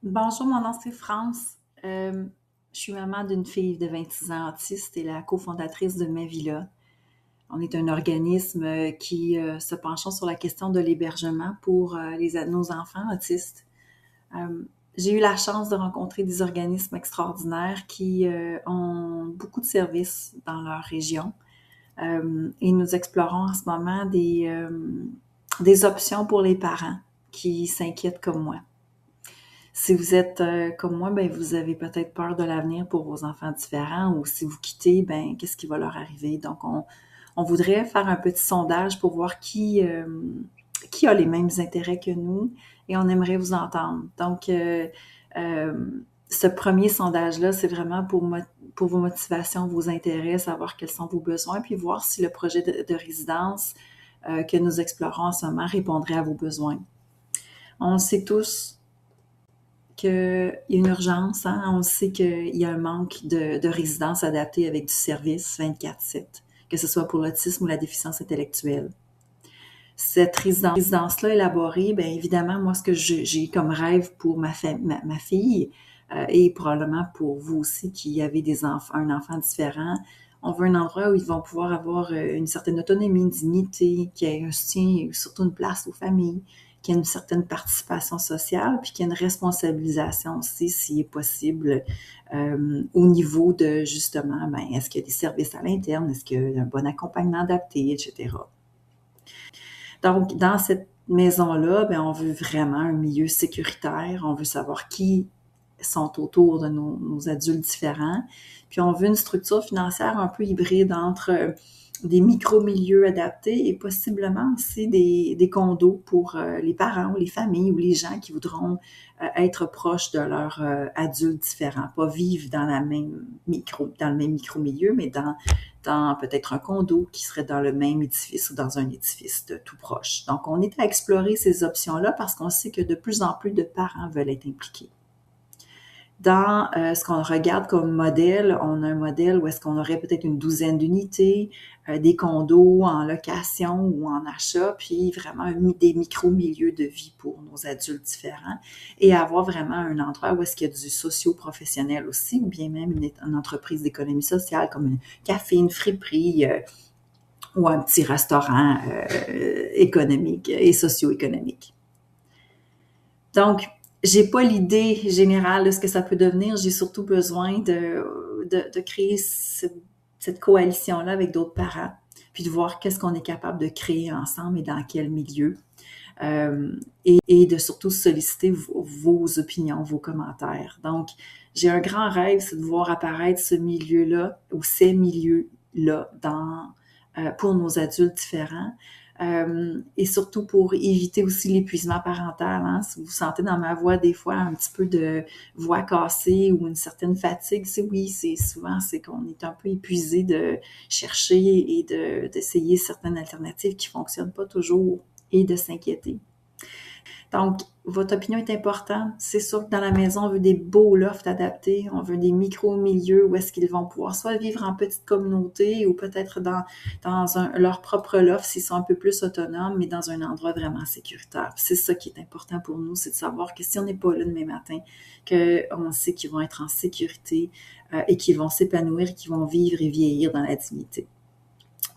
Bonjour, mon nom c'est France. Je suis maman d'une fille de 26 ans autiste et la cofondatrice de Ma Villa. On est un organisme qui se penche sur la question de l'hébergement pour nos enfants autistes. J'ai eu la chance de rencontrer des organismes extraordinaires qui ont beaucoup de services dans leur région. Et nous explorons en ce moment des options pour les parents qui s'inquiètent comme moi. Si vous êtes comme moi, ben vous avez peut-être peur de l'avenir pour vos enfants différents, ou si vous quittez, ben qu'est-ce qui va leur arriver? Donc, on voudrait faire un petit sondage pour voir qui a les mêmes intérêts que nous, et on aimerait vous entendre. Donc, ce premier sondage-là, c'est vraiment pour vos motivations, vos intérêts, savoir quels sont vos besoins, puis voir si le projet de résidence que nous explorons en ce moment répondrait à vos besoins. On sait tous qu'il y a une urgence, hein? On sait qu'il y a un manque de résidences adaptées avec du service 24/7, que ce soit pour l'autisme ou la déficience intellectuelle. Cette résidence-là élaborée, bien évidemment, moi, ce que j'ai comme rêve pour ma fille, et probablement pour vous aussi qui avez un enfant différent, on veut un endroit où ils vont pouvoir avoir une certaine autonomie, une dignité, qu'il y ait un soutien et surtout une place aux familles, qu'il y ait une certaine participation sociale, puis qu'il y ait une responsabilisation aussi, s'il est possible, au niveau de, justement, ben, est-ce qu'il y a des services à l'interne, est-ce qu'il y a un bon accompagnement adapté, etc. Donc, dans cette maison-là, ben, on veut vraiment un milieu sécuritaire, on veut savoir qui sont autour de nos adultes différents, puis on veut une structure financière un peu hybride entre des micro-milieux adaptés et possiblement aussi des condos pour les parents ou les familles ou les gens qui voudront être proches de leurs adultes différents, pas vivre dans le même micro-milieu, mais dans peut-être un condo qui serait dans le même édifice ou dans un édifice de tout proche. Donc, on est à explorer ces options-là parce qu'on sait que de plus en plus de parents veulent être impliqués. Dans ce qu'on regarde comme modèle, on a un modèle où est-ce qu'on aurait peut-être une douzaine d'unités, des condos en location ou en achat, puis vraiment des micro-milieux de vie pour nos adultes différents, et avoir vraiment un endroit où est-ce qu'il y a du socio-professionnel aussi, ou bien même une entreprise d'économie sociale comme un café, une friperie, ou un petit restaurant économique et socio-économique. Donc, j'ai pas l'idée générale de ce que ça peut devenir. J'ai surtout besoin de créer cette coalition-là avec d'autres parents, puis de voir qu'est-ce qu'on est capable de créer ensemble et dans quel milieu. Et de surtout solliciter vos opinions, vos commentaires. Donc, j'ai un grand rêve, c'est de voir apparaître ce milieu-là ou ces milieux-là pour nos adultes différents. Et surtout pour éviter aussi l'épuisement parental. Hein? Si vous sentez dans ma voix des fois un petit peu de voix cassée ou une certaine fatigue, c'est qu'on est un peu épuisé de chercher et d'essayer certaines alternatives qui fonctionnent pas toujours et de s'inquiéter. Donc, votre opinion est importante. C'est sûr que dans la maison, on veut des beaux lofts adaptés. On veut des micro-milieux où est-ce qu'ils vont pouvoir soit vivre en petite communauté ou peut-être dans leur propre loft s'ils sont un peu plus autonomes, mais dans un endroit vraiment sécuritaire. C'est ça qui est important pour nous, c'est de savoir que si on n'est pas là demain matin, qu'on sait qu'ils vont être en sécurité et qu'ils vont s'épanouir et qu'ils vont vivre et vieillir dans la dignité.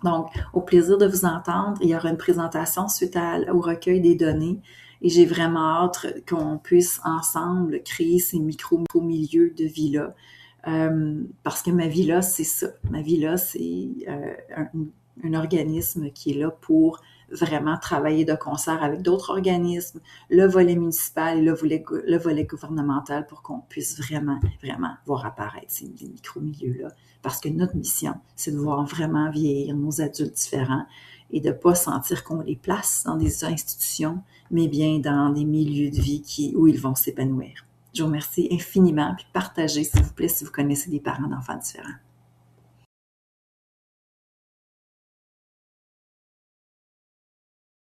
Donc, au plaisir de vous entendre. Il y aura une présentation suite au recueil des données. Et j'ai vraiment hâte qu'on puisse ensemble créer ces micro-milieux de vie-là. Parce que Ma Villa, c'est ça. Ma Villa, c'est un organisme qui est là pour vraiment travailler de concert avec d'autres organismes, le volet municipal et le volet gouvernemental pour qu'on puisse vraiment, vraiment voir apparaître ces micro-milieux-là. Parce que notre mission, c'est de voir vraiment vieillir nos adultes différents et de ne pas sentir qu'on les place dans des institutions, mais bien dans des milieux de vie où ils vont s'épanouir. Je vous remercie infiniment, puis partagez, s'il vous plaît, si vous connaissez des parents d'enfants différents.